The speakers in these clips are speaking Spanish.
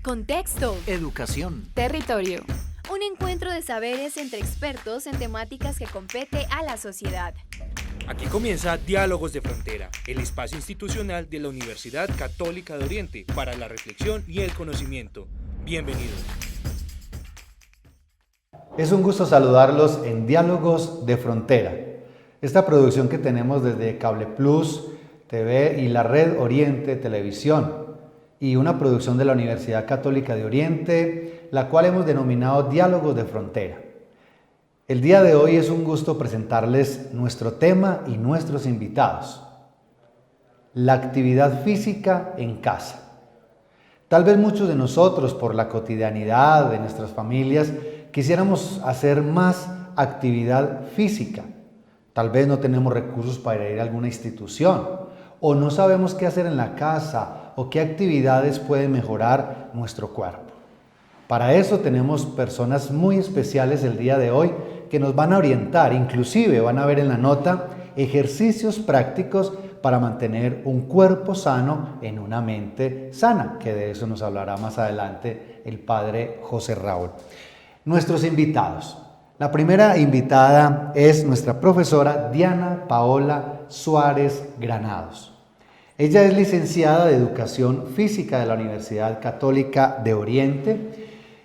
Contexto. Educación. Territorio. Un encuentro de saberes entre expertos en temáticas que compete a la sociedad. Aquí comienza Diálogos de Frontera, el espacio institucional de la Universidad Católica de Oriente para la reflexión y el conocimiento. Bienvenidos. Es un gusto saludarlos en Diálogos de Frontera. Esta producción que tenemos desde Cable Plus TV y la Red Oriente Televisión, y una producción de la Universidad Católica de Oriente, la cual hemos denominado Diálogos de Frontera. El día de hoy es un gusto presentarles nuestro tema y nuestros invitados. La actividad física en casa. Tal vez muchos de nosotros, por la cotidianidad de nuestras familias, quisiéramos hacer más actividad física. Tal vez no tenemos recursos para ir a alguna institución, o no sabemos qué hacer en la casa, o qué actividades pueden mejorar nuestro cuerpo. Para eso tenemos personas muy especiales el día de hoy que nos van a orientar, inclusive van a ver en la nota ejercicios prácticos para mantener un cuerpo sano en una mente sana, que de eso nos hablará más adelante el padre José Raúl. Nuestros invitados. La primera invitada es nuestra profesora Diana Paola Suárez Granados. Ella es licenciada de Educación Física de la Universidad Católica de Oriente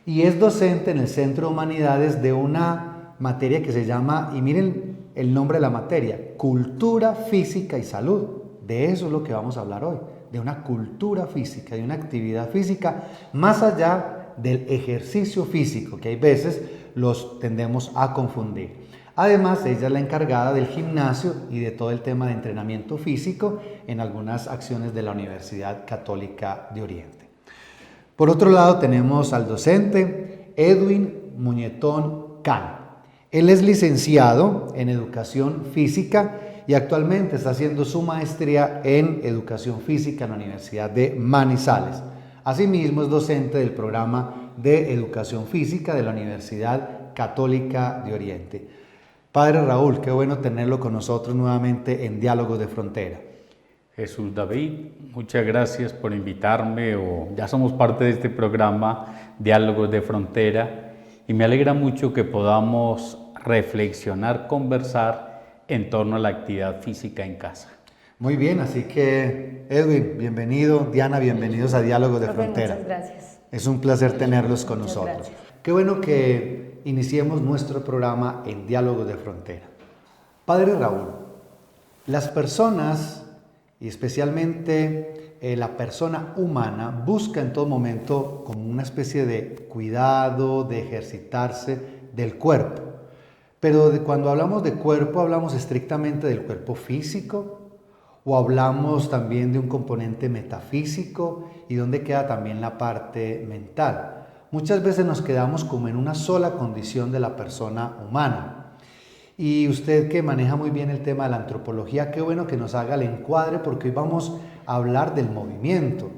y es docente en el Centro de Humanidades de una materia que se llama, y miren el nombre de la materia, Cultura Física y Salud. De eso es lo que vamos a hablar hoy, de una cultura física, de una actividad física más allá del ejercicio físico, que hay veces los tendemos a confundir. Además, ella es la encargada del gimnasio y de todo el tema de entrenamiento físico en algunas acciones de la Universidad Católica de Oriente. Por otro lado, tenemos al docente Edwin Muñetón Can. Él es licenciado en Educación Física y actualmente está haciendo su maestría en Educación Física en la Universidad de Manizales. Asimismo, es docente del programa de Educación Física de la Universidad Católica de Oriente. Padre Raúl, qué bueno tenerlo con nosotros nuevamente en Diálogos de Frontera. Jesús David, muchas gracias por invitarme, ya somos parte de este programa Diálogos de Frontera y me alegra mucho que podamos reflexionar, conversar en torno a la actividad física en casa. Muy bien, así que Edwin, bienvenido, Diana, bienvenidos a Diálogos de Frontera. Muchas gracias. Es un placer tenerlos con Muchas nosotros. gracias. Qué bueno que iniciemos nuestro programa en Diálogos de Frontera. Padre Raúl, las personas, y especialmente la persona humana, busca en todo momento como una especie de cuidado, de ejercitarse del cuerpo. Pero cuando hablamos de cuerpo, ¿hablamos estrictamente del cuerpo físico? ¿O hablamos también de un componente metafísico? ¿Y dónde queda también la parte mental? Muchas veces nos quedamos como en una sola condición de la persona humana. Y usted que maneja muy bien el tema de la antropología, qué bueno que nos haga el encuadre porque hoy vamos a hablar del movimiento.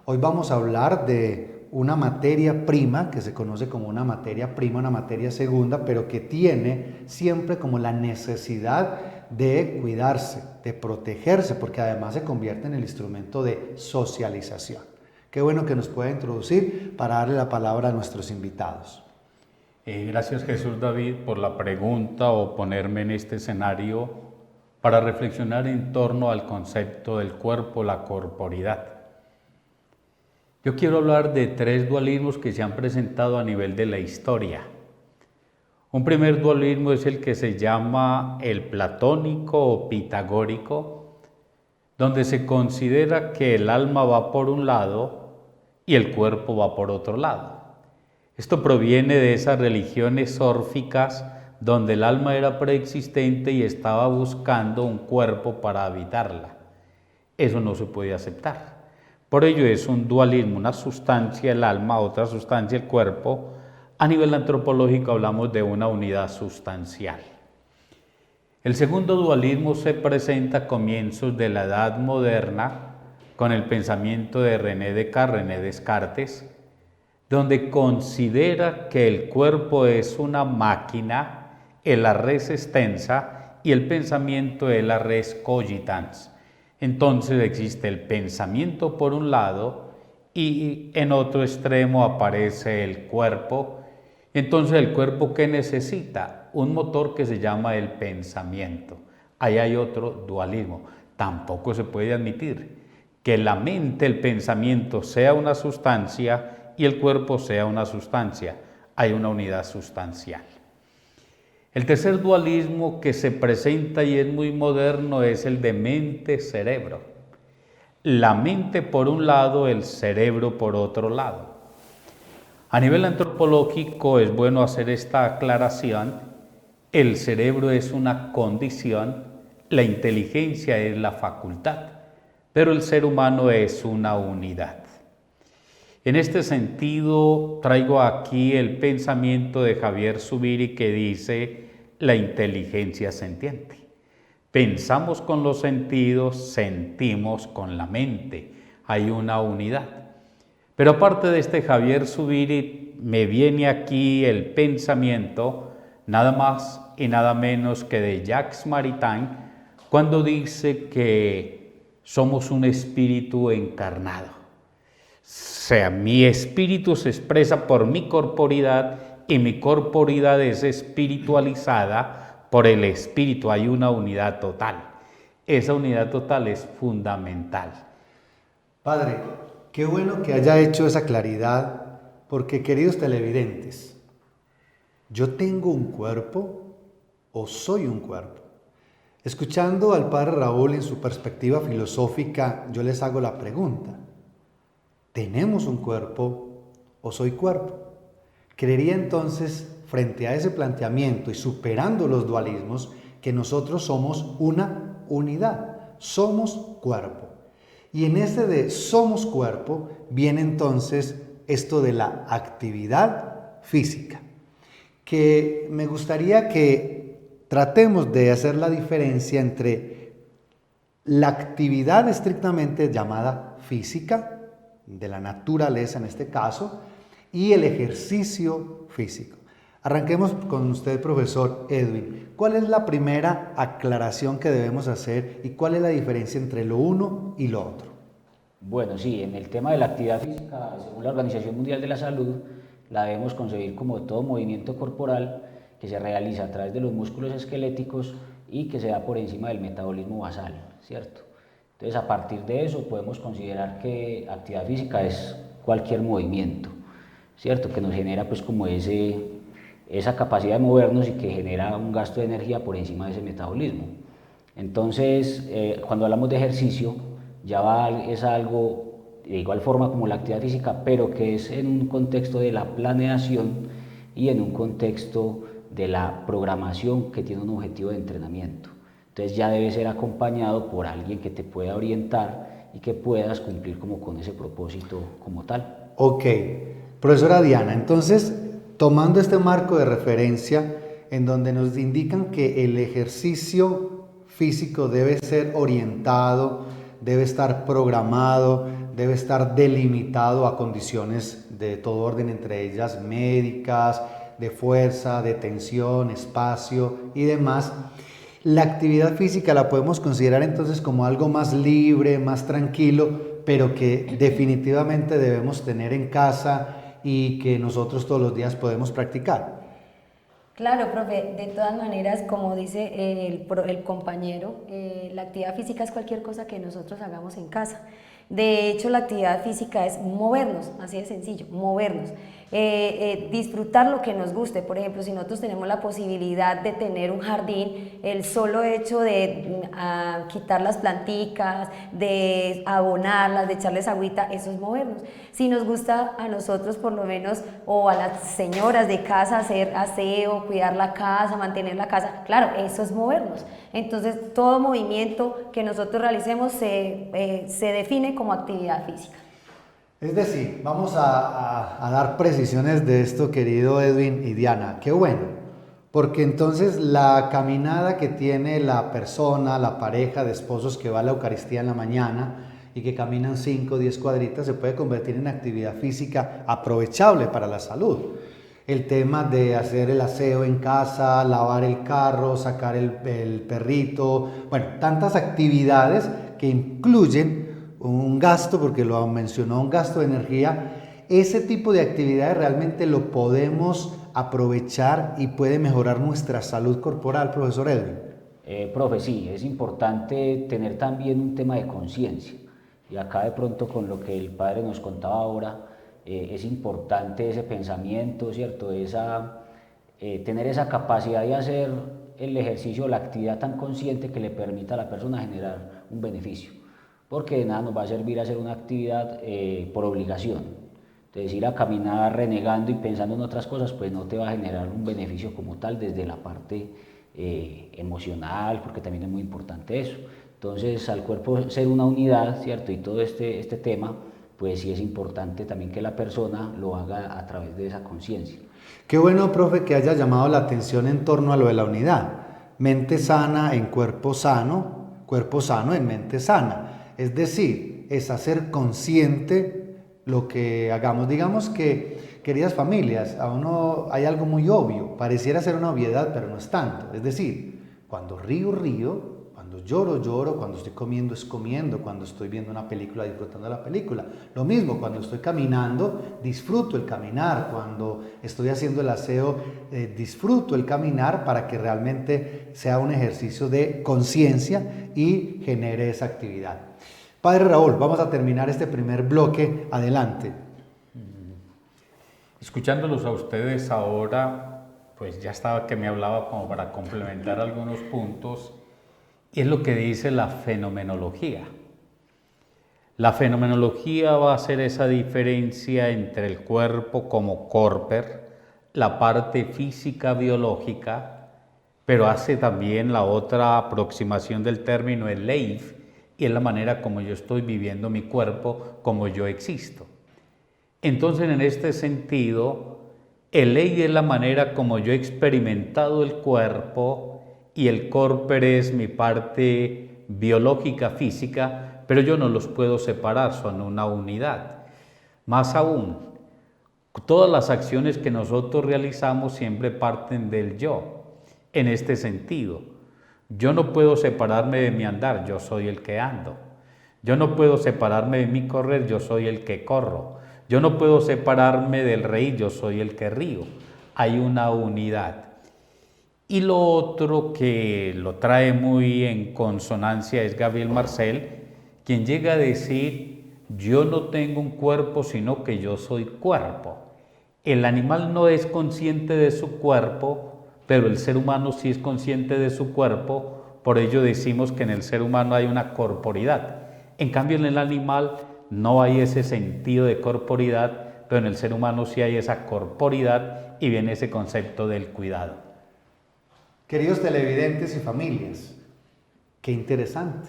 Hoy vamos a hablar de una materia prima que se conoce como una materia prima, una materia segunda, pero que tiene siempre como la necesidad de cuidarse, de protegerse, porque además se convierte en el instrumento de socialización. Qué bueno que nos pueda introducir para darle la palabra a nuestros invitados. Gracias Jesús David por la pregunta o ponerme en este escenario para reflexionar en torno al concepto del cuerpo, la corporidad. Yo quiero hablar de tres dualismos que se han presentado a nivel de la historia. Un primer dualismo es el que se llama el platónico o pitagórico, donde se considera que el alma va por un lado y el cuerpo va por otro lado. Esto proviene de esas religiones órficas donde el alma era preexistente y estaba buscando un cuerpo para habitarla. Eso no se puede aceptar. Por ello es un dualismo, una sustancia el alma, otra sustancia el cuerpo. A nivel antropológico hablamos de una unidad sustancial. El segundo dualismo se presenta a comienzos de la Edad Moderna con el pensamiento de René Descartes, donde considera que el cuerpo es una máquina, el res extensa y el pensamiento es la res cogitans. Entonces existe el pensamiento por un lado y en otro extremo aparece el cuerpo. Entonces, ¿el cuerpo qué necesita? Un motor que se llama el pensamiento. Ahí hay otro dualismo. Tampoco se puede admitir que la mente, el pensamiento, sea una sustancia y el cuerpo sea una sustancia. Hay una unidad sustancial. El tercer dualismo que se presenta y es muy moderno es el de mente-cerebro. La mente por un lado, el cerebro por otro lado. A nivel antropológico es bueno hacer esta aclaración. El cerebro es una condición, la inteligencia es la facultad, pero el ser humano es una unidad. En este sentido, traigo aquí el pensamiento de Javier Zubiri que dice la inteligencia sentiente. Pensamos con los sentidos, sentimos con la mente. Hay una unidad. Pero aparte de este Javier Zubiri, me viene aquí el pensamiento, nada más y nada menos que de Jacques Maritain, cuando dice que somos un espíritu encarnado. O sea, mi espíritu se expresa por mi corporidad y mi corporidad es espiritualizada por el espíritu. Hay una unidad total. Esa unidad total es fundamental. Padre, qué bueno que haya hecho esa claridad, porque queridos televidentes, ¿yo tengo un cuerpo o soy un cuerpo? Escuchando al Padre Raúl en su perspectiva filosófica, yo les hago la pregunta: ¿tenemos un cuerpo o soy cuerpo? Creería entonces, frente a ese planteamiento y superando los dualismos, que nosotros somos una unidad, somos cuerpo. Y en este de somos cuerpo viene entonces esto de la actividad física, que me gustaría que tratemos de hacer la diferencia entre la actividad estrictamente llamada física, de la naturaleza en este caso, y el ejercicio físico. Arranquemos con usted, profesor Edwin. ¿Cuál es la primera aclaración que debemos hacer y cuál es la diferencia entre lo uno y lo otro? Bueno, sí, en el tema de la actividad física, según la Organización Mundial de la Salud, la debemos concebir como todo movimiento corporal que se realiza a través de los músculos esqueléticos y que se da por encima del metabolismo basal, ¿cierto? Entonces, a partir de eso podemos considerar que actividad física es cualquier movimiento, ¿cierto? Que nos genera pues como esa capacidad de movernos y que genera un gasto de energía por encima de ese metabolismo. Entonces, cuando hablamos de ejercicio, es algo de igual forma como la actividad física, pero que es en un contexto de la planeación y en un contexto de la programación que tiene un objetivo de entrenamiento. Entonces ya debe ser acompañado por alguien que te pueda orientar y que puedas cumplir como con ese propósito como tal. Ok, profesora Diana, entonces tomando este marco de referencia en donde nos indican que el ejercicio físico debe ser orientado, debe estar programado, debe estar delimitado a condiciones de todo orden, entre ellas médicas, de fuerza, de tensión, espacio y demás. La actividad física la podemos considerar entonces como algo más libre, más tranquilo, pero que definitivamente debemos tener en casa y que nosotros todos los días podemos practicar. Claro, profe, de todas maneras, como dice el compañero, la actividad física es cualquier cosa que nosotros hagamos en casa. De hecho, la actividad física es movernos, así de sencillo, movernos. Disfrutar lo que nos guste. Por ejemplo, si nosotros tenemos la posibilidad de tener un jardín, el solo hecho de quitar las planticas, de abonarlas, de echarles agüita, eso es movernos. Si nos gusta a nosotros por lo menos, o a las señoras de casa, hacer aseo, cuidar la casa, mantener la casa, claro, eso es movernos. Entonces todo movimiento que nosotros realicemos se define como actividad física. Es decir, vamos a dar precisiones de esto, querido Edwin y Diana. Qué bueno, porque entonces la caminada que tiene la persona, la pareja de esposos que va a la Eucaristía en la mañana y que caminan 5 o 10 cuadritas se puede convertir en actividad física aprovechable para la salud. El tema de hacer el aseo en casa, lavar el carro, sacar el perrito, bueno, tantas actividades que incluyen un gasto, porque lo mencionó, un gasto de energía. Ese tipo de actividades realmente lo podemos aprovechar y puede mejorar nuestra salud corporal, profesor Edwin. Profe, sí, es importante tener también un tema de conciencia. Y acá de pronto con lo que el padre nos contaba ahora, es importante ese pensamiento, ¿cierto? Tener esa capacidad de hacer el ejercicio, la actividad tan consciente que le permita a la persona generar un beneficio. Porque de nada nos va a servir hacer una actividad por obligación. Entonces ir a caminar renegando y pensando en otras cosas, pues no te va a generar un beneficio como tal desde la parte emocional, porque también es muy importante eso. Entonces al cuerpo ser una unidad, ¿cierto? Y todo este tema, pues sí es importante también que la persona lo haga a través de esa conciencia. Qué bueno, profe, que haya llamado la atención en torno a lo de la unidad. Mente sana en cuerpo sano en mente sana. Es decir, es hacer consciente lo que hagamos. Digamos que, queridas familias, a uno hay algo muy obvio, pareciera ser una obviedad, pero no es tanto. Es decir, cuando río, río, cuando lloro, lloro, cuando estoy comiendo, es comiendo, cuando estoy viendo una película, disfrutando de la película. Lo mismo, cuando estoy caminando, disfruto el caminar, cuando estoy haciendo el aseo, disfruto el caminar para que realmente sea un ejercicio de conciencia y genere esa actividad. Padre Raúl, vamos a terminar este primer bloque. Adelante. Escuchándolos a ustedes ahora, pues ya estaba que me hablaba como para complementar algunos puntos, y es lo que dice la fenomenología. La fenomenología va a hacer esa diferencia entre el cuerpo como corper, la parte física biológica, pero hace también la otra aproximación del término, el Leif, y es la manera como yo estoy viviendo mi cuerpo, como yo existo. Entonces, en este sentido, el Leif es la manera como yo he experimentado el cuerpo, y el corper es mi parte biológica, física, pero yo no los puedo separar, son una unidad. Más aún, todas las acciones que nosotros realizamos siempre parten del yo, en este sentido. Yo no puedo separarme de mi andar, yo soy el que ando. Yo no puedo separarme de mi correr, yo soy el que corro. Yo no puedo separarme del reír, yo soy el que río. Hay una unidad. Y lo otro que lo trae muy en consonancia es Gabriel Marcel, quien llega a decir, yo no tengo un cuerpo, sino que yo soy cuerpo. El animal no es consciente de su cuerpo, pero el ser humano sí es consciente de su cuerpo, por ello decimos que en el ser humano hay una corporidad. En cambio, en el animal no hay ese sentido de corporidad, pero en el ser humano sí hay esa corporidad y viene ese concepto del cuidado. Queridos televidentes y familias, qué interesante,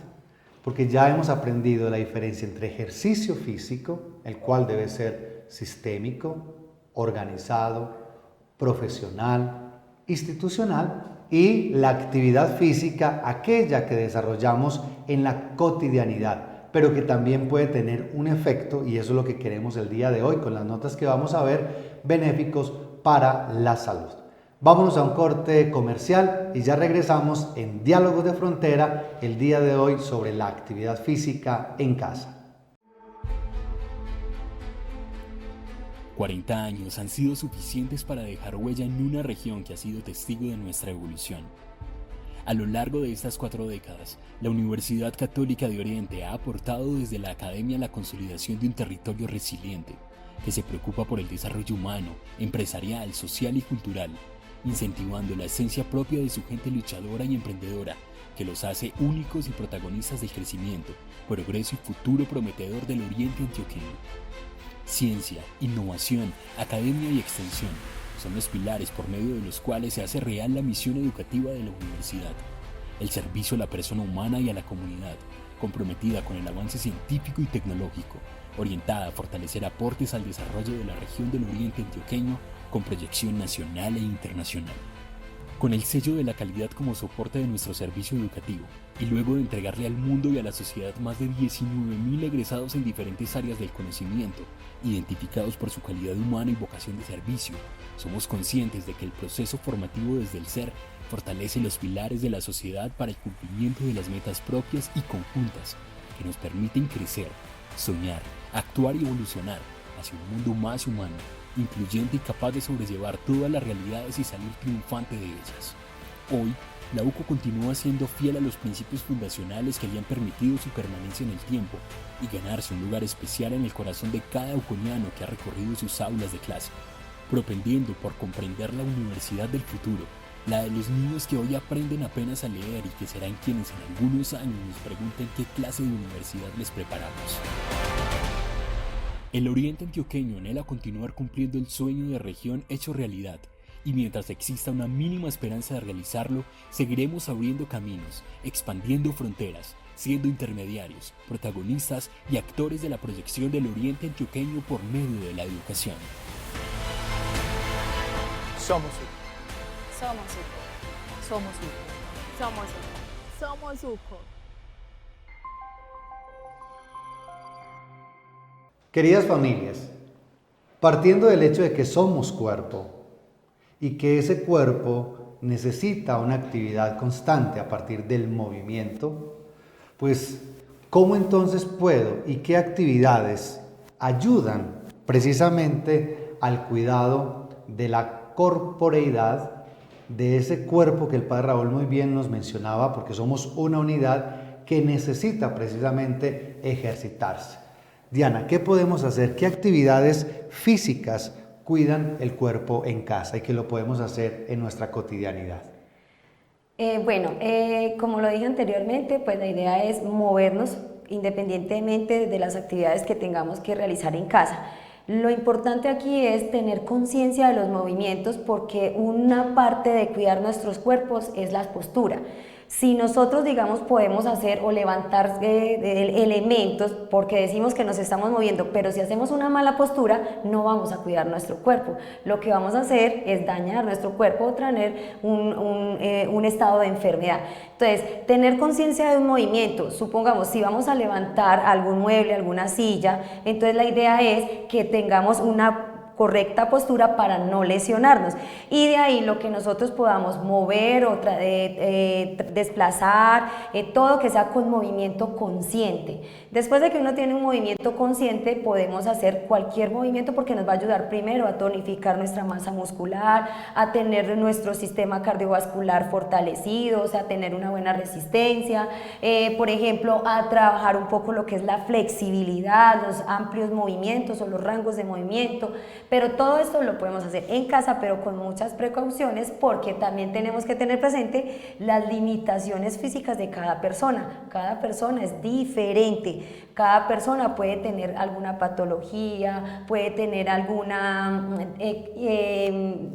porque ya hemos aprendido la diferencia entre ejercicio físico, el cual debe ser sistémico, organizado, profesional, institucional, y la actividad física, aquella que desarrollamos en la cotidianidad, pero que también puede tener un efecto, y eso es lo que queremos el día de hoy con las notas que vamos a ver, benéficos para la salud. Vámonos a un corte comercial y ya regresamos en Diálogos de Frontera el día de hoy sobre la actividad física en casa. 40 años han sido suficientes para dejar huella en una región que ha sido testigo de nuestra evolución. A lo largo de estas 4 décadas, la Universidad Católica de Oriente ha aportado desde la academia la consolidación de un territorio resiliente, que se preocupa por el desarrollo humano, empresarial, social y cultural, incentivando la esencia propia de su gente luchadora y emprendedora, que los hace únicos y protagonistas del crecimiento, progreso y futuro prometedor del Oriente Antioqueño. Ciencia, innovación, academia y extensión son los pilares por medio de los cuales se hace real la misión educativa de la universidad. El servicio a la persona humana y a la comunidad, comprometida con el avance científico y tecnológico, orientada a fortalecer aportes al desarrollo de la región del Oriente Antioqueño con proyección nacional e internacional. Con el sello de la calidad como soporte de nuestro servicio educativo, y luego de entregarle al mundo y a la sociedad más de 19.000 egresados en diferentes áreas del conocimiento, identificados por su calidad humana y vocación de servicio, somos conscientes de que el proceso formativo desde el ser fortalece los pilares de la sociedad para el cumplimiento de las metas propias y conjuntas, que nos permiten crecer, soñar, actuar y evolucionar hacia un mundo más humano, incluyente y capaz de sobrellevar todas las realidades y salir triunfante de ellas. Hoy, la UCO continúa siendo fiel a los principios fundacionales que le han permitido su permanencia en el tiempo y ganarse un lugar especial en el corazón de cada uconiano que ha recorrido sus aulas de clase, propendiendo por comprender la universidad del futuro, la de los niños que hoy aprenden apenas a leer y que serán quienes en algunos años nos pregunten qué clase de universidad les preparamos. El Oriente Antioqueño anhela continuar cumpliendo el sueño de región hecho realidad, y mientras exista una mínima esperanza de realizarlo, seguiremos abriendo caminos, expandiendo fronteras, siendo intermediarios, protagonistas y actores de la proyección del Oriente Antioqueño por medio de la educación. Somos UCO. Somos UCO. Somos UCO. Somos UCO. Somos UCO. Queridas familias, partiendo del hecho de que somos cuerpo y que ese cuerpo necesita una actividad constante a partir del movimiento, pues ¿cómo entonces puedo y qué actividades ayudan precisamente al cuidado de la corporeidad de ese cuerpo que el padre Raúl muy bien nos mencionaba, porque somos una unidad que necesita precisamente ejercitarse? Diana, ¿qué podemos hacer? ¿Qué actividades físicas cuidan el cuerpo en casa y que lo podemos hacer en nuestra cotidianidad? Como lo dije anteriormente, pues la idea es movernos independientemente de las actividades que tengamos que realizar en casa. Lo importante aquí es tener conciencia de los movimientos, porque una parte de cuidar nuestros cuerpos es la postura. Si nosotros, digamos, podemos hacer o levantar elementos porque decimos que nos estamos moviendo, pero si hacemos una mala postura, no vamos a cuidar nuestro cuerpo. Lo que vamos a hacer es dañar nuestro cuerpo o tener un estado de enfermedad. Entonces, tener conciencia de un movimiento, supongamos, si vamos a levantar algún mueble, alguna silla, entonces la idea es que tengamos una correcta postura para no lesionarnos, y de ahí lo que nosotros podamos mover o desplazar, todo que sea con movimiento consciente. Después de que uno tiene un movimiento consciente, podemos hacer cualquier movimiento, porque nos va a ayudar primero a tonificar nuestra masa muscular, a tener nuestro sistema cardiovascular fortalecido, o sea, a tener una buena resistencia, por ejemplo, a trabajar un poco lo que es la flexibilidad, los amplios movimientos o los rangos de movimiento. Pero todo esto lo podemos hacer en casa, pero con muchas precauciones, porque también tenemos que tener presente las limitaciones físicas de cada persona. Cada persona es diferente, cada persona puede tener alguna patología, puede tener alguna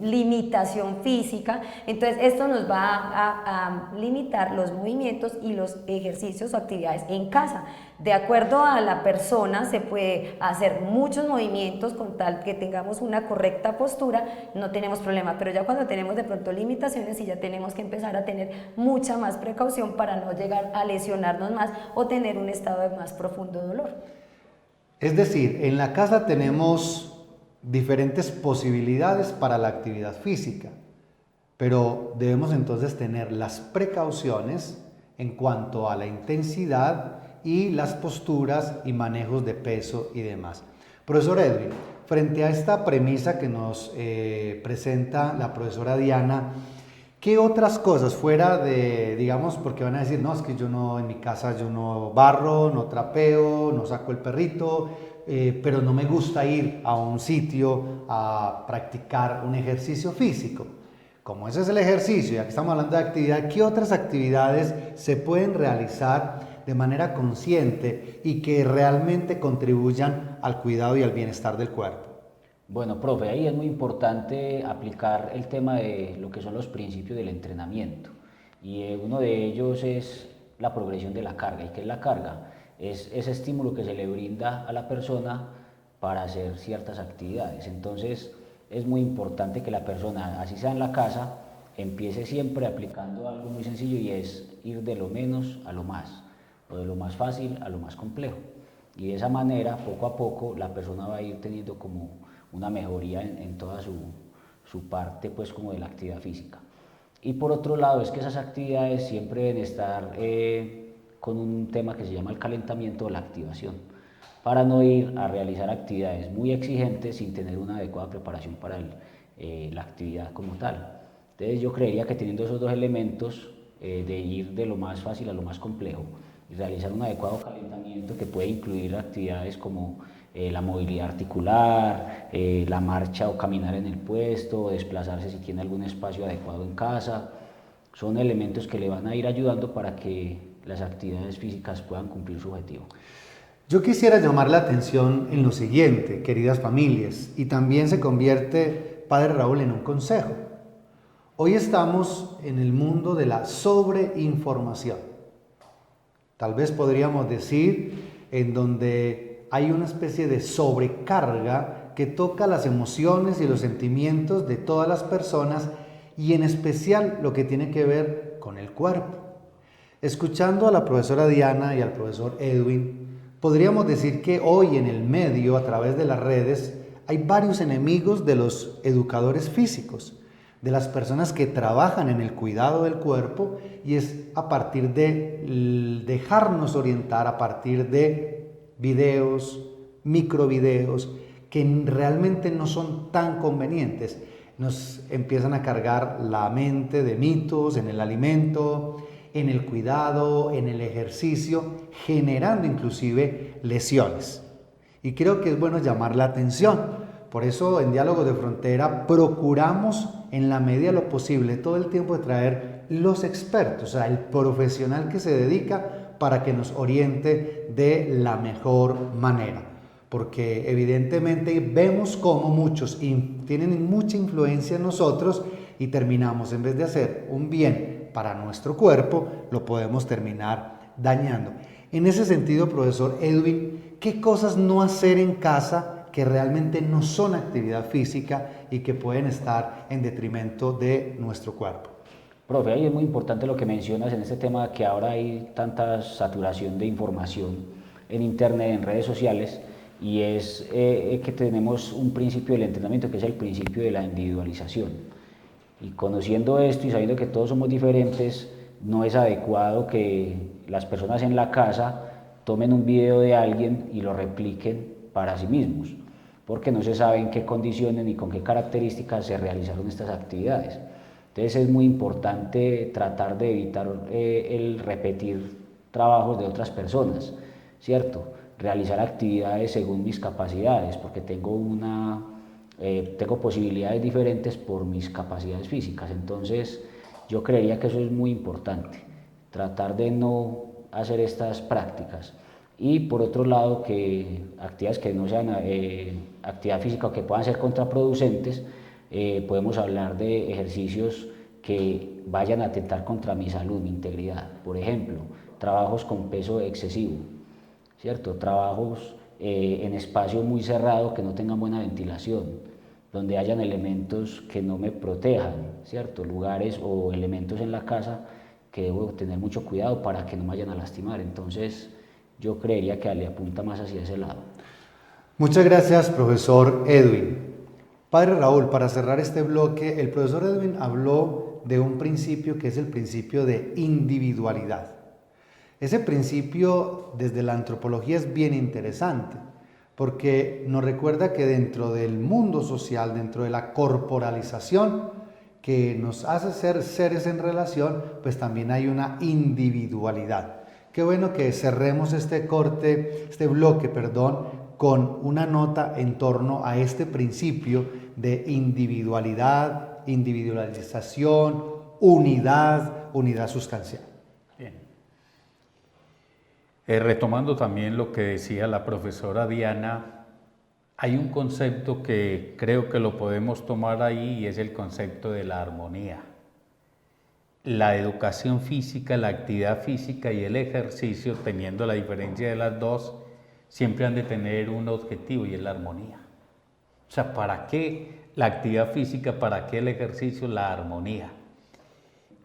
limitación física. Entonces esto nos va a limitar los movimientos y los ejercicios o actividades en casa. De acuerdo a la persona se puede hacer muchos movimientos con tal que tengamos una correcta postura, no tenemos problema, pero ya cuando tenemos de pronto limitaciones, sí ya tenemos que empezar a tener mucha más precaución para no llegar a lesionarnos más o tener un estado de más profundo dolor. Es decir, en la casa tenemos diferentes posibilidades para la actividad física, pero debemos entonces tener las precauciones en cuanto a la intensidad y las posturas y manejos de peso y demás. Profesor Edwin, frente a esta premisa que nos presenta la profesora Diana, ¿qué otras cosas fuera de, digamos, porque van a decir, no, es que yo no, en mi casa yo no barro, no trapeo, no saco el perrito, pero no me gusta ir a un sitio a practicar un ejercicio físico? Como ese es el ejercicio, ya que estamos hablando de actividad, ¿qué otras actividades se pueden realizar de manera consciente y que realmente contribuyan al cuidado y al bienestar del cuerpo? Bueno, profe, ahí es muy importante aplicar el tema de lo que son los principios del entrenamiento, y uno de ellos es la progresión de la carga. ¿Y qué es la carga? Es ese estímulo que se le brinda a la persona para hacer ciertas actividades. Entonces es muy importante que la persona, así sea en la casa, empiece siempre aplicando algo muy sencillo, y es ir de lo menos a lo más, o de lo más fácil a lo más complejo, y de esa manera poco a poco la persona va a ir teniendo como una mejoría en toda su parte, pues, como de la actividad física. Y por otro lado es que esas actividades siempre deben estar con un tema que se llama el calentamiento o la activación, para no ir a realizar actividades muy exigentes sin tener una adecuada preparación para la actividad como tal. Entonces yo creería que teniendo esos dos elementos, de ir de lo más fácil a lo más complejo y realizar un adecuado calentamiento que puede incluir actividades como la movilidad articular, la marcha o caminar en el puesto, desplazarse si tiene algún espacio adecuado en casa, son elementos que le van a ir ayudando para que las actividades físicas puedan cumplir su objetivo. Yo quisiera llamar la atención en lo siguiente, queridas familias, y también se convierte, Padre Raúl, en un consejo. Hoy estamos en el mundo de la sobreinformación. Tal vez podríamos decir en donde hay una especie de sobrecarga que toca las emociones y los sentimientos de todas las personas y en especial lo que tiene que ver con el cuerpo. Escuchando a la profesora Diana y al profesor Edwin, podríamos decir que hoy en el medio, a través de las redes, hay varios enemigos de los educadores físicos, de las personas que trabajan en el cuidado del cuerpo, y es a partir de dejarnos orientar, a partir de videos, microvideos, que realmente no son tan convenientes. Nos empiezan a cargar la mente de mitos en el alimento, en el cuidado, en el ejercicio, generando inclusive lesiones. Y creo que es bueno llamar la atención. Por eso en Diálogos de Frontera procuramos en la medida de lo posible todo el tiempo de traer los expertos, o sea, el profesional que se dedica para que nos oriente de la mejor manera. Porque evidentemente vemos cómo muchos tienen mucha influencia en nosotros y terminamos, en vez de hacer un bien para nuestro cuerpo, lo podemos terminar dañando. En ese sentido, profesor Edwin, ¿qué cosas no hacer en casa que realmente no son actividad física y que pueden estar en detrimento de nuestro cuerpo? Profe, ahí es muy importante lo que mencionas en este tema, que ahora hay tanta saturación de información en internet, en redes sociales, y es que tenemos un principio del entrenamiento que es el principio de la individualización. Y conociendo esto y sabiendo que todos somos diferentes, no es adecuado que las personas en la casa tomen un video de alguien y lo repliquen para sí mismos, porque no se sabe en qué condiciones ni con qué características se realizaron estas actividades. Entonces es muy importante tratar de evitar el repetir trabajos de otras personas, ¿cierto? Realizar actividades según mis capacidades, porque tengo posibilidades diferentes por mis capacidades físicas. Entonces yo creería que eso es muy importante, tratar de no hacer estas prácticas. Y por otro lado, que actividades que no sean actividad física o que puedan ser contraproducentes, podemos hablar de ejercicios que vayan a atentar contra mi salud, mi integridad. Por ejemplo, trabajos con peso excesivo, ¿cierto? Trabajos en espacio muy cerrado que no tengan buena ventilación, donde hayan elementos que no me protejan, ¿cierto? Lugares o elementos en la casa que debo tener mucho cuidado para que no me vayan a lastimar. Entonces, yo creería que le apunta más hacia ese lado. Muchas gracias, profesor Edwin. Padre Raúl, para cerrar este bloque, el profesor Edwin habló de un principio que es el principio de individualidad. Ese principio desde la antropología es bien interesante, porque nos recuerda que dentro del mundo social, dentro de la corporalización que nos hace ser seres en relación, pues también hay una individualidad. Qué bueno que cerremos este bloque, con una nota en torno a este principio de individualidad, individualización, unidad sustancial. Bien. Retomando también lo que decía la profesora Diana, hay un concepto que creo que lo podemos tomar ahí y es el concepto de la armonía. La educación física, la actividad física y el ejercicio, teniendo la diferencia de las dos, siempre han de tener un objetivo y es la armonía. O sea, ¿para qué la actividad física? ¿Para qué el ejercicio? La armonía.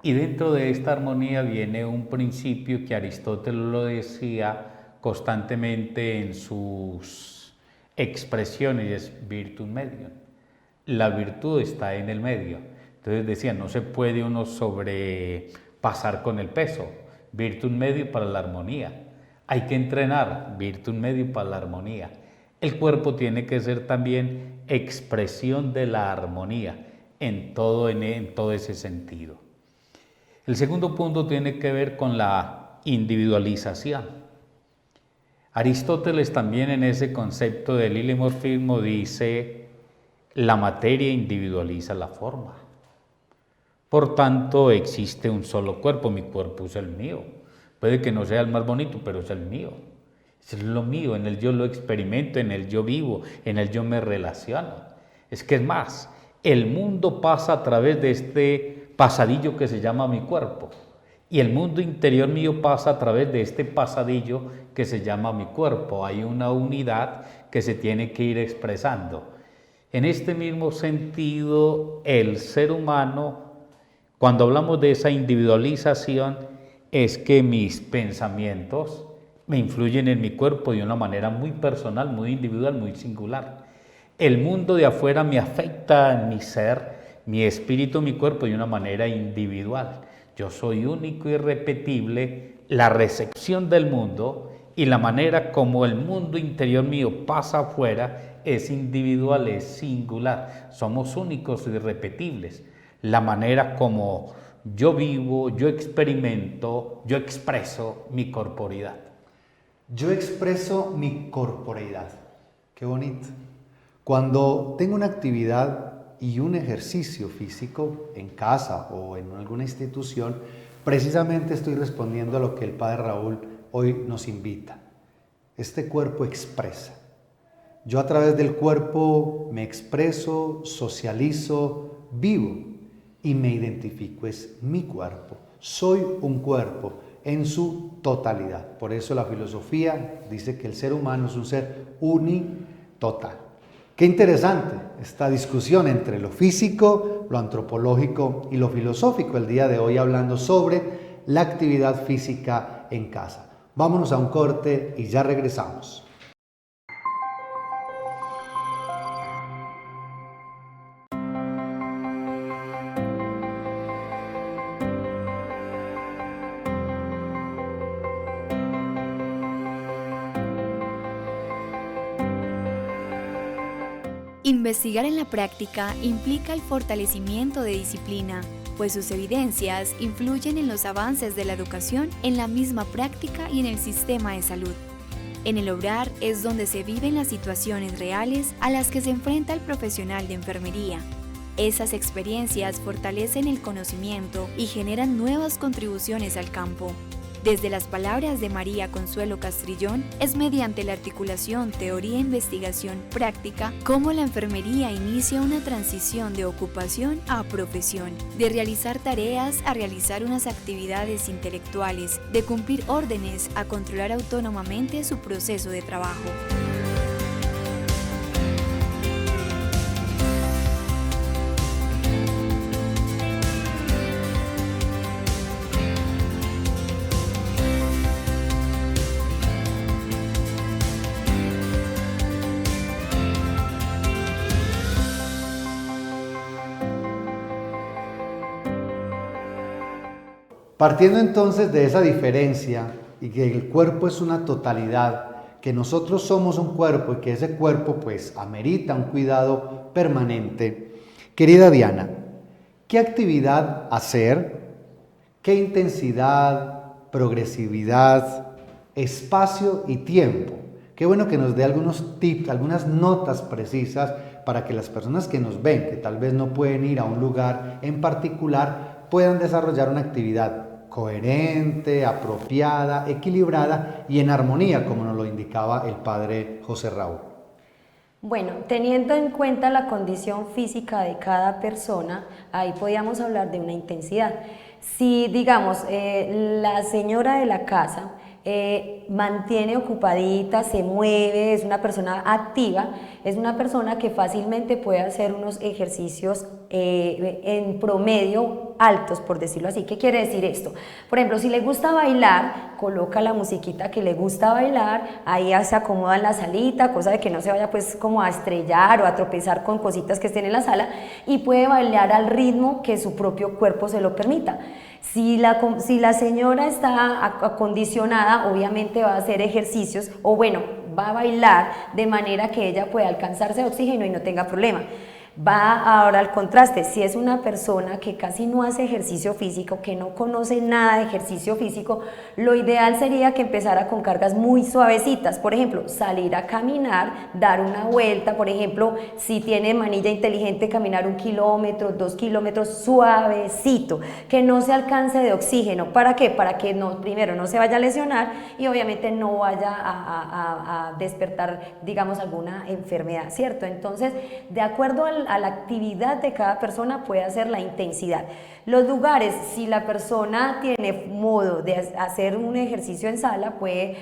Y dentro de esta armonía viene un principio que Aristóteles lo decía constantemente en sus expresiones, y es virtus medium. La virtud está en el medio. Entonces decía, no se puede uno sobrepasar con el peso. virtud medio para la armonía. Hay que entrenar, virtud medio para la armonía. El cuerpo tiene que ser también expresión de la armonía en todo ese sentido. El segundo punto tiene que ver con la individualización. Aristóteles también en ese concepto del hilemorfismo dice: la materia individualiza la forma. Por tanto, existe un solo cuerpo, mi cuerpo es el mío. Puede que no sea el más bonito, pero es el mío. Es lo mío, en él yo lo experimento, en él yo vivo, en él yo me relaciono. Es que es más, el mundo pasa a través de este pasadillo que se llama mi cuerpo. Y el mundo interior mío pasa a través de este pasadillo que se llama mi cuerpo. Hay una unidad que se tiene que ir expresando. En este mismo sentido, el ser humano, cuando hablamos de esa individualización, es que mis pensamientos me influyen en mi cuerpo de una manera muy personal, muy individual, muy singular. El mundo de afuera me afecta en mi ser, mi espíritu, mi cuerpo de una manera individual. Yo soy único y irrepetible. La recepción del mundo y la manera como el mundo interior mío pasa afuera es individual, es singular. Somos únicos y irrepetibles. La manera como yo vivo, yo experimento, yo expreso mi corporeidad. Yo expreso mi corporeidad. Qué bonito. Cuando tengo una actividad y un ejercicio físico en casa o en alguna institución, precisamente estoy respondiendo a lo que el Padre Raúl hoy nos invita. Este cuerpo expresa. Yo a través del cuerpo me expreso, socializo, vivo y me identifico. Es mi cuerpo. Soy un cuerpo en su totalidad. Por eso la filosofía dice que el ser humano es un ser unitotal. Qué interesante esta discusión entre lo físico, lo antropológico y lo filosófico el día de hoy, hablando sobre la actividad física en casa. Vámonos a un corte y ya regresamos. Investigar en la práctica implica el fortalecimiento de disciplina, pues sus evidencias influyen en los avances de la educación, en la misma práctica y en el sistema de salud. En el obrar es donde se viven las situaciones reales a las que se enfrenta el profesional de enfermería. Esas experiencias fortalecen el conocimiento y generan nuevas contribuciones al campo. Desde las palabras de María Consuelo Castrillón, es mediante la articulación teoría-investigación práctica cómo la enfermería inicia una transición de ocupación a profesión, de realizar tareas a realizar unas actividades intelectuales, de cumplir órdenes a controlar autónomamente su proceso de trabajo. Partiendo entonces de esa diferencia y que el cuerpo es una totalidad, que nosotros somos un cuerpo y que ese cuerpo pues amerita un cuidado permanente. Querida Diana, ¿qué actividad hacer? ¿Qué intensidad, progresividad, espacio y tiempo? Qué bueno que nos dé algunos tips, algunas notas precisas para que las personas que nos ven, que tal vez no pueden ir a un lugar en particular, puedan desarrollar una actividad coherente, apropiada, equilibrada y en armonía, como nos lo indicaba el padre José Raúl. Bueno, teniendo en cuenta la condición física de cada persona, ahí podríamos hablar de una intensidad. Si, digamos, la señora de la casa mantiene ocupadita, se mueve, es una persona activa, es una persona que fácilmente puede hacer unos ejercicios en promedio altos, por decirlo así. ¿Qué quiere decir esto? Por ejemplo, si le gusta bailar, coloca la musiquita que le gusta bailar, ahí ya se acomoda en la salita, cosa de que no se vaya pues como a estrellar o a tropezar con cositas que estén en la sala, y puede bailar al ritmo que su propio cuerpo se lo permita. Si la señora está acondicionada, obviamente va a hacer ejercicios, o bueno, va a bailar de manera que ella pueda alcanzarse de oxígeno y no tenga problema. Va ahora al contraste, si es una persona que casi no hace ejercicio físico, que no conoce nada de ejercicio físico, lo ideal sería que empezara con cargas muy suavecitas, por ejemplo, salir a caminar, dar una vuelta, por ejemplo, si tiene manilla inteligente, caminar 1 kilómetro, 2 kilómetros, suavecito, que no se alcance de oxígeno. ¿Para qué? Para que primero no se vaya a lesionar y obviamente no vaya a despertar, digamos, alguna enfermedad, ¿cierto? Entonces, de acuerdo a la actividad de cada persona puede hacer la intensidad. Los lugares, si la persona tiene modo de hacer un ejercicio en sala, puede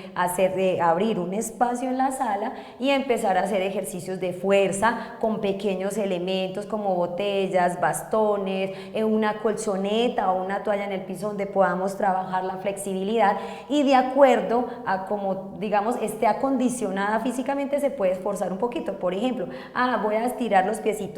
abrir un espacio en la sala y empezar a hacer ejercicios de fuerza con pequeños elementos como botellas, bastones, una colchoneta o una toalla en el piso donde podamos trabajar la flexibilidad, y de acuerdo a como digamos esté acondicionada físicamente se puede esforzar un poquito. Por ejemplo, voy a estirar los piecitos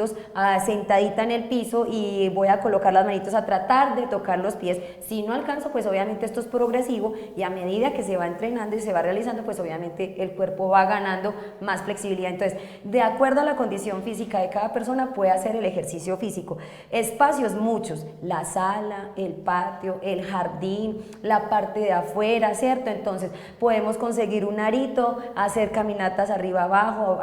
sentadita en el piso y voy a colocar las manitos a tratar de tocar los pies. Si no alcanzo, pues obviamente esto es progresivo, y a medida que se va entrenando y se va realizando, pues obviamente el cuerpo va ganando más flexibilidad. Entonces, de acuerdo a la condición física de cada persona, puede hacer el ejercicio físico. Espacios muchos, la sala, el patio, el jardín, la parte de afuera, ¿cierto? Entonces, podemos conseguir un arito, hacer caminatas arriba abajo,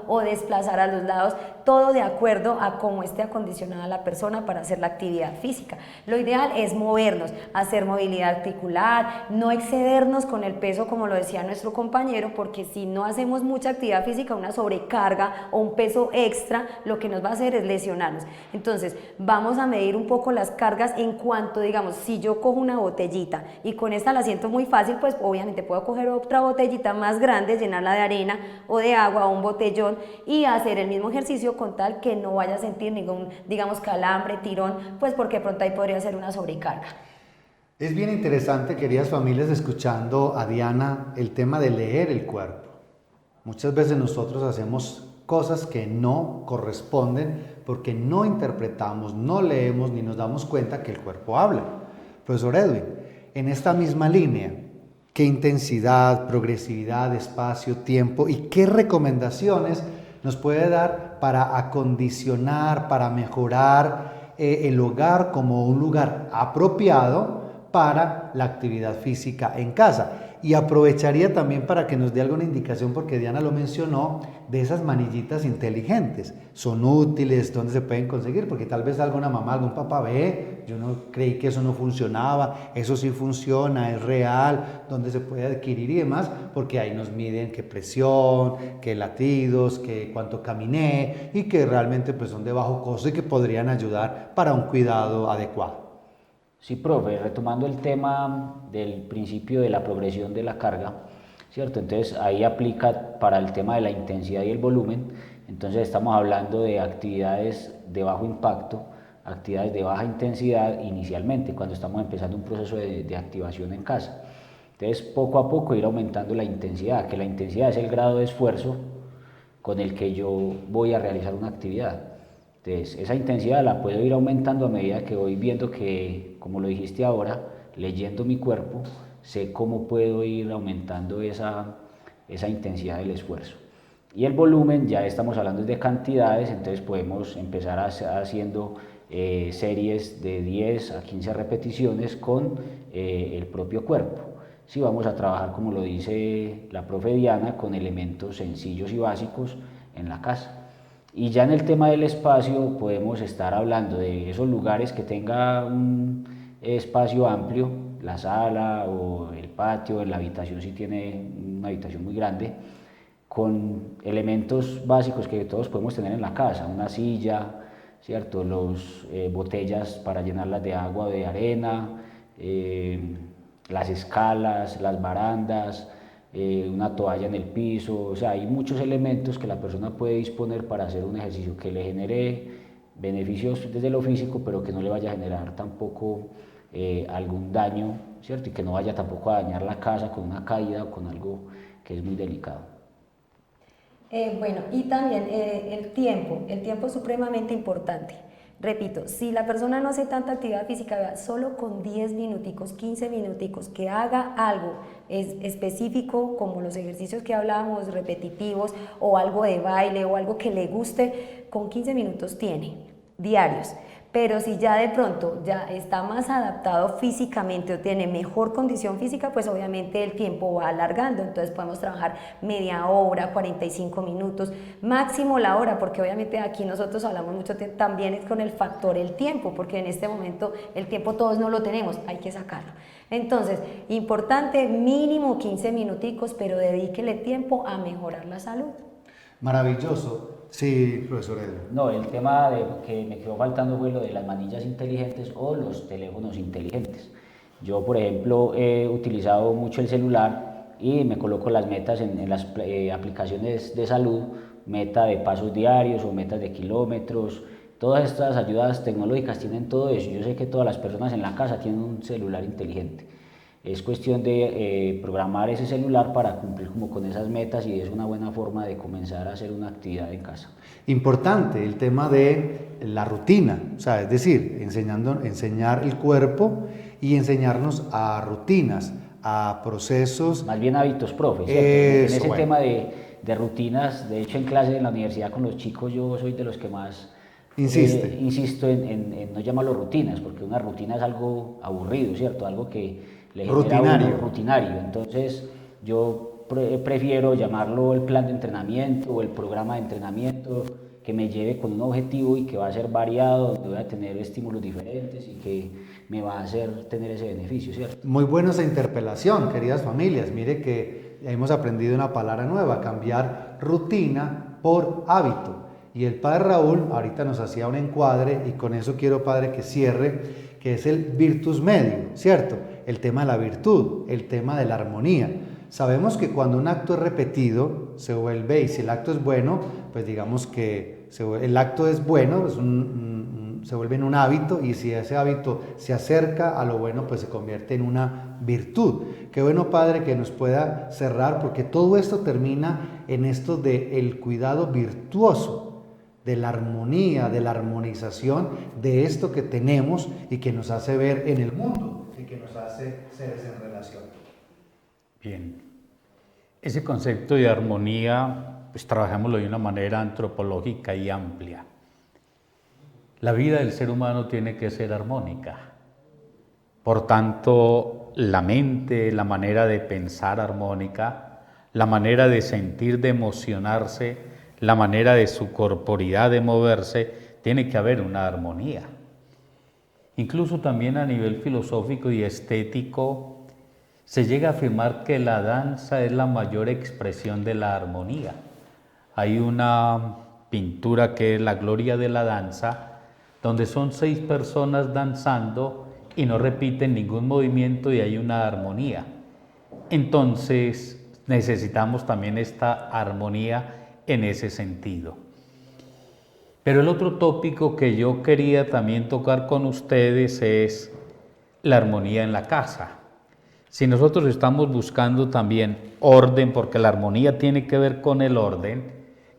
o desplazar a los lados, todo de acuerdo a cómo esté acondicionada la persona para hacer la actividad física. Lo ideal es movernos, hacer movilidad articular, no excedernos con el peso como lo decía nuestro compañero, porque si no hacemos mucha actividad física, una sobrecarga o un peso extra, lo que nos va a hacer es lesionarnos. Entonces vamos a medir un poco las cargas en cuanto, digamos, si yo cojo una botellita y con esta la siento muy fácil, pues obviamente puedo coger otra botellita más grande, llenarla de arena o de agua o un botellón y hacer el mismo ejercicio con tal que no vaya a sentir ningún, digamos, calambre, tirón, pues porque pronto ahí podría ser una sobrecarga. Es bien interesante, queridas familias, escuchando a Diana el tema de leer el cuerpo. Muchas veces nosotros hacemos cosas que no corresponden porque no interpretamos, no leemos ni nos damos cuenta que el cuerpo habla. Profesor Edwin, en esta misma línea, ¿qué intensidad, progresividad, espacio, tiempo y qué recomendaciones nos puede dar para acondicionar, para mejorar el hogar como un lugar apropiado para la actividad física en casa? Y aprovecharía también para que nos dé alguna indicación, porque Diana lo mencionó, de esas manillitas inteligentes. ¿Son útiles? ¿Dónde se pueden conseguir? Porque tal vez alguna mamá, algún papá ve, yo no creí que eso no funcionaba, eso sí funciona, es real, ¿dónde se puede adquirir y demás? Porque ahí nos miden qué presión, qué latidos, qué cuánto caminé, y que realmente pues son de bajo costo y que podrían ayudar para un cuidado adecuado. Sí, profe, retomando el tema del principio de la progresión de la carga, ¿cierto? Entonces ahí aplica para el tema de la intensidad y el volumen. Entonces estamos hablando de actividades de bajo impacto, actividades de baja intensidad inicialmente, cuando estamos empezando un proceso de activación en casa. Entonces poco a poco ir aumentando la intensidad, que la intensidad es el grado de esfuerzo con el que yo voy a realizar una actividad. Entonces, esa intensidad la puedo ir aumentando a medida que voy viendo que, como lo dijiste ahora, leyendo mi cuerpo, sé cómo puedo ir aumentando esa intensidad del esfuerzo. Y el volumen, ya estamos hablando de cantidades, entonces podemos empezar haciendo series de 10 a 15 repeticiones con el propio cuerpo. Si vamos a trabajar, como lo dice la profe Diana, con elementos sencillos y básicos en la casa. Y ya en el tema del espacio podemos estar hablando de esos lugares que tenga un espacio amplio, la sala o el patio, en la habitación si tiene una habitación muy grande, con elementos básicos que todos podemos tener en la casa, una silla, ¿cierto? Botellas para llenarlas de agua o de arena, las escalas, las barandas, una toalla en el piso. O sea, hay muchos elementos que la persona puede disponer para hacer un ejercicio que le genere beneficios desde lo físico, pero que no le vaya a generar tampoco algún daño, ¿cierto? Y que no vaya tampoco a dañar la casa con una caída o con algo que es muy delicado. Bueno, y también el tiempo es supremamente importante. Repito, si la persona no hace tanta actividad física, solo con 10 minuticos, 15 minuticos, que haga algo específico, como los ejercicios que hablábamos, repetitivos, o algo de baile, o algo que le guste, con 15 minutos tiene, diarios. Pero si ya de pronto ya está más adaptado físicamente o tiene mejor condición física, pues obviamente el tiempo va alargando, entonces podemos trabajar media hora, 45 minutos, máximo la hora, porque obviamente aquí nosotros hablamos mucho también es con el factor el tiempo, porque en este momento el tiempo todos no lo tenemos, hay que sacarlo. Entonces, importante, mínimo 15 minuticos, pero dedíquele tiempo a mejorar la salud. Maravilloso. Sí, profesor Edwin. No, el tema que me quedó faltando fue lo de las manillas inteligentes o los teléfonos inteligentes. Yo, por ejemplo, he utilizado mucho el celular y me coloco las metas en las aplicaciones de salud, meta de pasos diarios o metas de kilómetros. Todas estas ayudas tecnológicas tienen todo eso. Yo sé que todas las personas en la casa tienen un celular inteligente. Es cuestión de programar ese celular para cumplir como con esas metas y es una buena forma de comenzar a hacer una actividad en casa. Importante el tema de la rutina, o sea, es decir, enseñar el cuerpo y enseñarnos a rutinas, a procesos. Más bien hábitos, profe, ¿cierto? En ese tema de rutinas, de hecho en clase en la universidad con los chicos yo soy de los que más insisto en no llamarlo rutinas, porque una rutina es algo aburrido, ¿cierto? Algo que le genera rutinario. Entonces yo prefiero llamarlo el plan de entrenamiento o el programa de entrenamiento que me lleve con un objetivo y que va a ser variado, donde voy a tener estímulos diferentes y que me va a hacer tener ese beneficio, ¿cierto? Muy buena esa interpelación, queridas familias. Mire que hemos aprendido una palabra nueva, cambiar rutina por hábito. Y el padre Raúl ahorita nos hacía un encuadre y con eso quiero, padre, que cierre, que es el virtus medio, ¿cierto? El tema de la virtud, el tema de la armonía. Sabemos que cuando un acto es repetido, se vuelve, y si el acto es bueno, pues digamos que el acto es bueno, se vuelve en un hábito, y si ese hábito se acerca a lo bueno, pues se convierte en una virtud. Qué bueno, padre, que nos pueda cerrar, porque todo esto termina en esto del cuidado virtuoso, de la armonía, de la armonización de esto que tenemos y que nos hace ver en el mundo y que nos hace seres en relación. Bien, ese concepto de armonía, pues trabajámoslo de una manera antropológica y amplia. La vida del ser humano tiene que ser armónica. Por tanto, la mente, la manera de pensar armónica, la manera de sentir, de emocionarse, la manera de su corporidad de moverse, tiene que haber una armonía. Incluso también a nivel filosófico y estético, se llega a afirmar que la danza es la mayor expresión de la armonía. Hay una pintura que es La Gloria de la Danza, donde son 6 personas danzando y no repiten ningún movimiento y hay una armonía. Entonces necesitamos también esta armonía en ese sentido. Pero el otro tópico que yo quería también tocar con ustedes es la armonía en la casa. Si nosotros estamos buscando también orden, porque la armonía tiene que ver con el orden,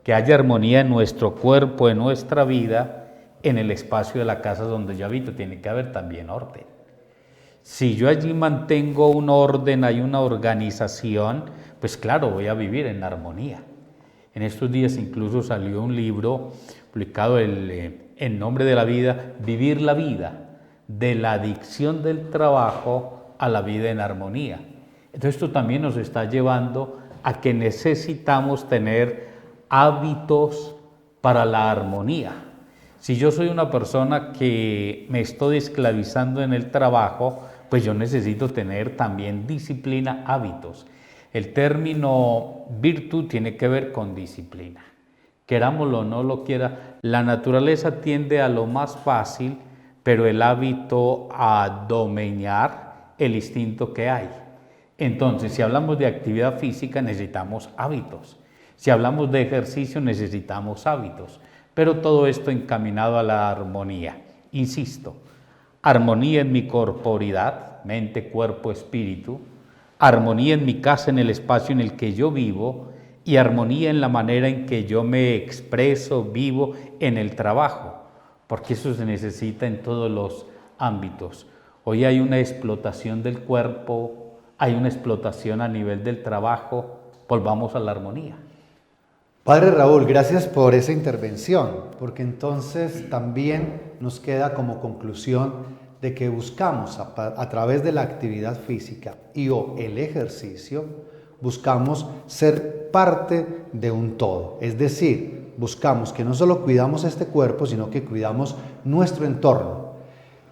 que haya armonía en nuestro cuerpo, en nuestra vida, en el espacio de la casa donde yo habito, tiene que haber también orden. Si yo allí mantengo un orden, hay una organización, pues claro, voy a vivir en armonía. En estos días incluso salió un libro publicado en nombre de la vida, Vivir la vida, de la adicción del trabajo a la vida en armonía. Entonces esto también nos está llevando a que necesitamos tener hábitos para la armonía. Si yo soy una persona que me estoy esclavizando en el trabajo, pues yo necesito tener también disciplina, hábitos. El término virtud tiene que ver con disciplina. Querámoslo o no lo quiera, la naturaleza tiende a lo más fácil, pero el hábito a domeñar el instinto que hay. Entonces, si hablamos de actividad física, necesitamos hábitos. Si hablamos de ejercicio, necesitamos hábitos. pero todo esto encaminado a la armonía. Insisto, armonía en mi corporidad, mente, cuerpo, espíritu, armonía en mi casa, en el espacio en el que yo vivo, y armonía en la manera en que yo me expreso, vivo en el trabajo, porque eso se necesita en todos los ámbitos. Hoy hay una explotación del cuerpo, hay una explotación a nivel del trabajo, volvamos a la armonía. Padre Raúl, gracias por esa intervención, porque entonces también nos queda como conclusión de que buscamos a través de la actividad física y o el ejercicio, buscamos ser parte de un todo. Es decir, buscamos que no solo cuidamos este cuerpo, sino que cuidamos nuestro entorno.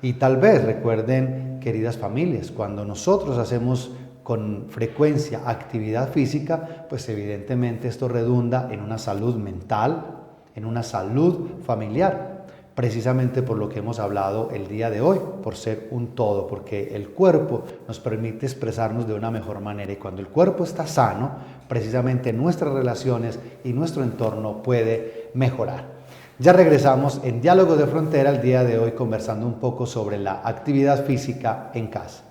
Y tal vez recuerden, queridas familias, cuando nosotros hacemos con frecuencia actividad física, pues evidentemente esto redunda en una salud mental, en una salud familiar, precisamente por lo que hemos hablado el día de hoy, por ser un todo, porque el cuerpo nos permite expresarnos de una mejor manera, y cuando el cuerpo está sano, precisamente nuestras relaciones y nuestro entorno puede mejorar. Ya regresamos en Diálogos de Frontera el día de hoy conversando un poco sobre la actividad física en casa.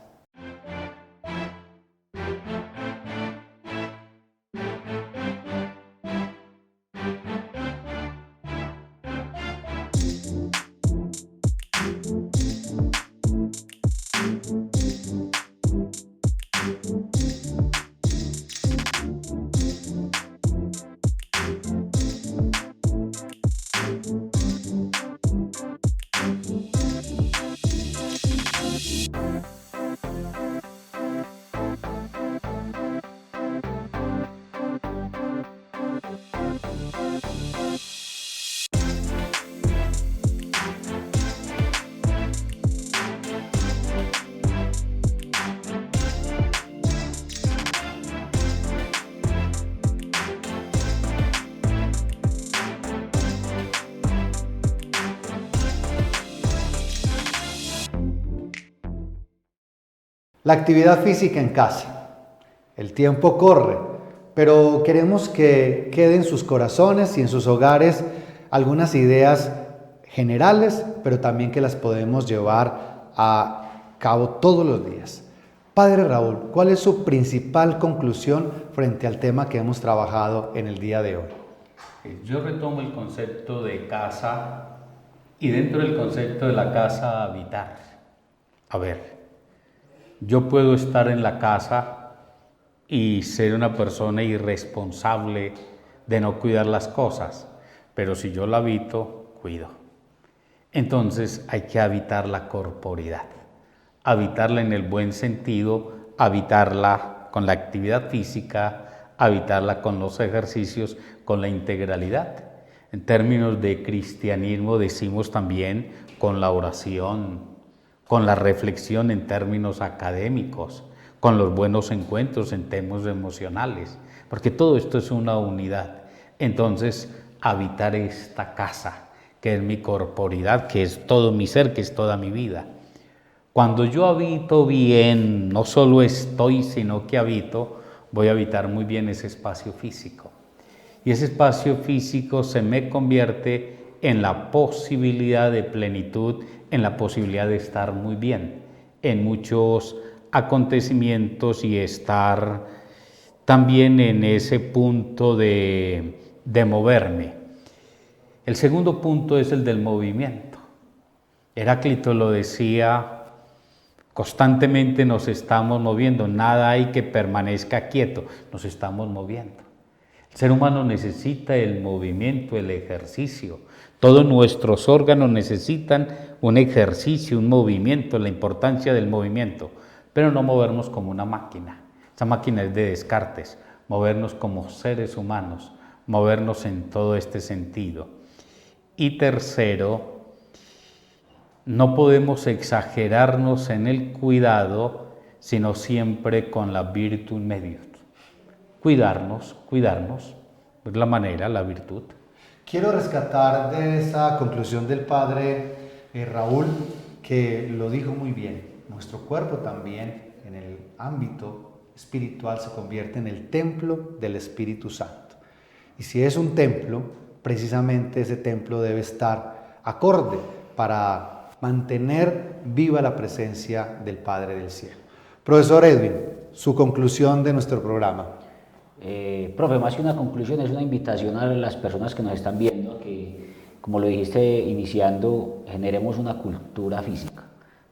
La actividad física en casa. El tiempo corre, pero queremos que queden en sus corazones y en sus hogares algunas ideas generales, pero también que las podemos llevar a cabo todos los días. Padre Raúl, ¿cuál es su principal conclusión frente al tema que hemos trabajado en el día de hoy? Yo retomo el concepto de casa y dentro del concepto de la casa habitar. A ver, yo puedo estar en la casa y ser una persona irresponsable de no cuidar las cosas, pero si yo la habito, cuido. Entonces hay que habitar la corporidad, habitarla en el buen sentido, habitarla con la actividad física, habitarla con los ejercicios, con la integralidad. En términos de cristianismo decimos también con la oración, con la reflexión en términos académicos, con los buenos encuentros en temas emocionales, porque todo esto es una unidad. Entonces, habitar esta casa, que es mi corporidad, que es todo mi ser, que es toda mi vida. Cuando yo habito bien, no solo estoy, sino que habito, voy a habitar muy bien ese espacio físico. Y ese espacio físico se me convierte en la posibilidad de plenitud, en la posibilidad de estar muy bien en muchos acontecimientos y estar también en ese punto de moverme. El segundo punto es el del movimiento. Heráclito lo decía, constantemente nos estamos moviendo, nada hay que permanezca quieto, nos estamos moviendo. El ser humano necesita el movimiento, el ejercicio. Todos nuestros órganos necesitan un ejercicio, un movimiento, la importancia del movimiento, pero no movernos como una máquina. Esa máquina es de descartes, movernos como seres humanos, movernos en todo este sentido. Y tercero, no podemos exagerarnos en el cuidado, sino siempre con la virtud en medio. Cuidarnos, es la manera, la virtud. Quiero rescatar de esa conclusión del padre Raúl, que lo dijo muy bien. Nuestro cuerpo también, en el ámbito espiritual, se convierte en el templo del Espíritu Santo. Y si es un templo, precisamente ese templo debe estar acorde para mantener viva la presencia del Padre del Cielo. Profesor Edwin, su conclusión de nuestro programa. Profe, más que una conclusión, es una invitación a las personas que nos están viendo a que, como lo dijiste iniciando, generemos una cultura física,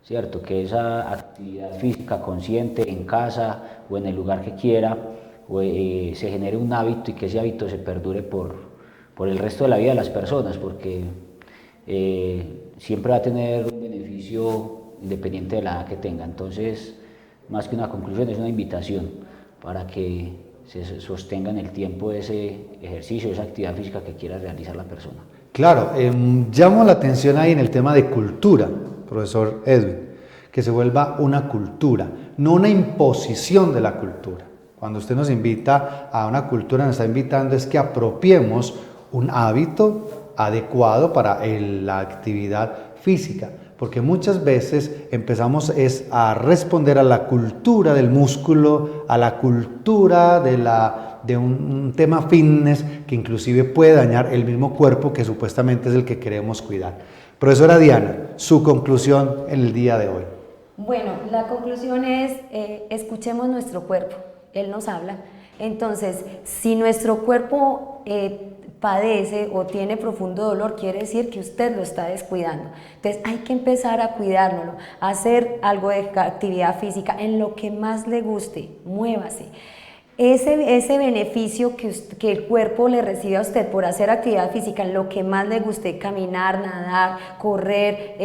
¿cierto? Que esa actividad física consciente en casa o en el lugar que quiera, se genere un hábito y que ese hábito se perdure por el resto de la vida de las personas, porque siempre va a tener un beneficio independiente de la edad que tenga. Entonces, más que una conclusión, es una invitación para que se sostenga en el tiempo ese ejercicio, esa actividad física que quiera realizar la persona. Claro, llamo la atención ahí en el tema de cultura, profesor Edwin, que se vuelva una cultura, no una imposición de la cultura. Cuando usted nos invita a una cultura, nos está invitando es que apropiemos un hábito adecuado para la actividad física, porque muchas veces empezamos a responder a la cultura del músculo, a la cultura de un tema fitness que inclusive puede dañar el mismo cuerpo que supuestamente es el que queremos cuidar. Profesora Diana, su conclusión en el día de hoy. Bueno, la conclusión es, escuchemos nuestro cuerpo, él nos habla. Entonces, si nuestro cuerpo padece o tiene profundo dolor, quiere decir que usted lo está descuidando. Entonces hay que empezar a cuidárnoslo, a hacer algo de actividad física en lo que más le guste, muévase. Ese beneficio que el cuerpo le recibe a usted por hacer actividad física en lo que más le guste, caminar, nadar, correr,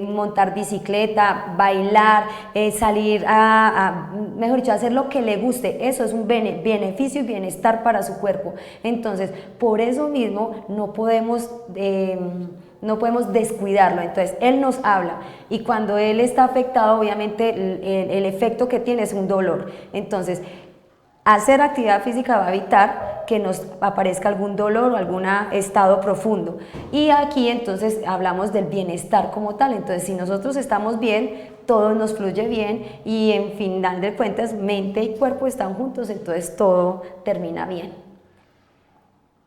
montar bicicleta, bailar, salir mejor dicho, hacer lo que le guste, eso es un beneficio y bienestar para su cuerpo. Entonces, por eso mismo no podemos descuidarlo. Entonces él nos habla y cuando él está afectado, obviamente el efecto que tiene es un dolor. Entonces hacer actividad física va a evitar que nos aparezca algún dolor o algún estado profundo. Y aquí entonces hablamos del bienestar como tal. Entonces si nosotros estamos bien, todo nos fluye bien y en final de cuentas mente y cuerpo están juntos, entonces todo termina bien.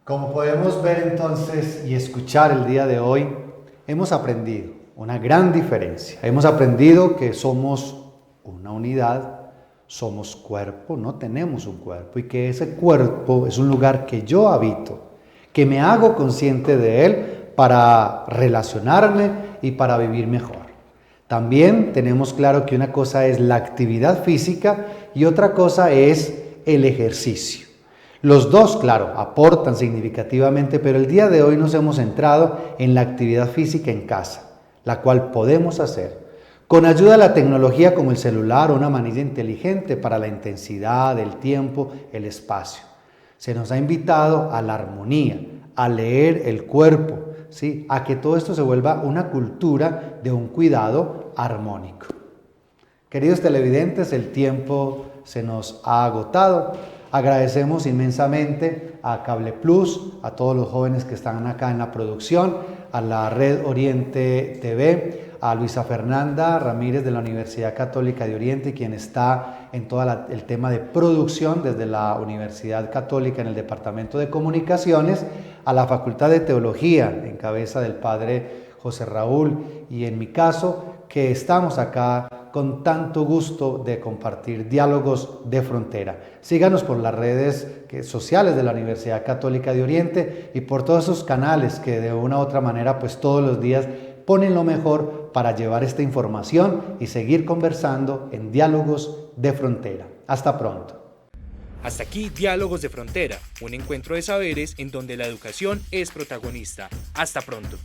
Como podemos ver entonces y escuchar el día de hoy, hemos aprendido una gran diferencia. Hemos aprendido que somos una unidad, somos cuerpo, no tenemos un cuerpo, y que ese cuerpo es un lugar que yo habito, que me hago consciente de él para relacionarme y para vivir mejor. También tenemos claro que una cosa es la actividad física y otra cosa es el ejercicio. Los dos, claro, aportan significativamente, pero el día de hoy nos hemos centrado en la actividad física en casa, la cual podemos hacer con ayuda de la tecnología como el celular o una manilla inteligente para la intensidad, el tiempo, el espacio. Se nos ha invitado a la armonía, a leer el cuerpo, ¿sí? A que todo esto se vuelva una cultura de un cuidado armónico. Queridos televidentes, el tiempo se nos ha agotado. Agradecemos inmensamente a Cable Plus, a todos los jóvenes que están acá en la producción, a la Red Oriente TV, a Luisa Fernanda Ramírez de la Universidad Católica de Oriente, quien está en todo el tema de producción desde la Universidad Católica en el Departamento de Comunicaciones, a la Facultad de Teología en cabeza del Padre José Raúl y en mi caso, que estamos acá con tanto gusto de compartir Diálogos de Frontera. Síganos por las redes sociales de la Universidad Católica de Oriente y por todos esos canales que de una u otra manera pues todos los días ponen lo mejor para llevar esta información y seguir conversando en Diálogos de Frontera. Hasta pronto. Hasta aquí Diálogos de Frontera, un encuentro de saberes en donde la educación es protagonista. Hasta pronto.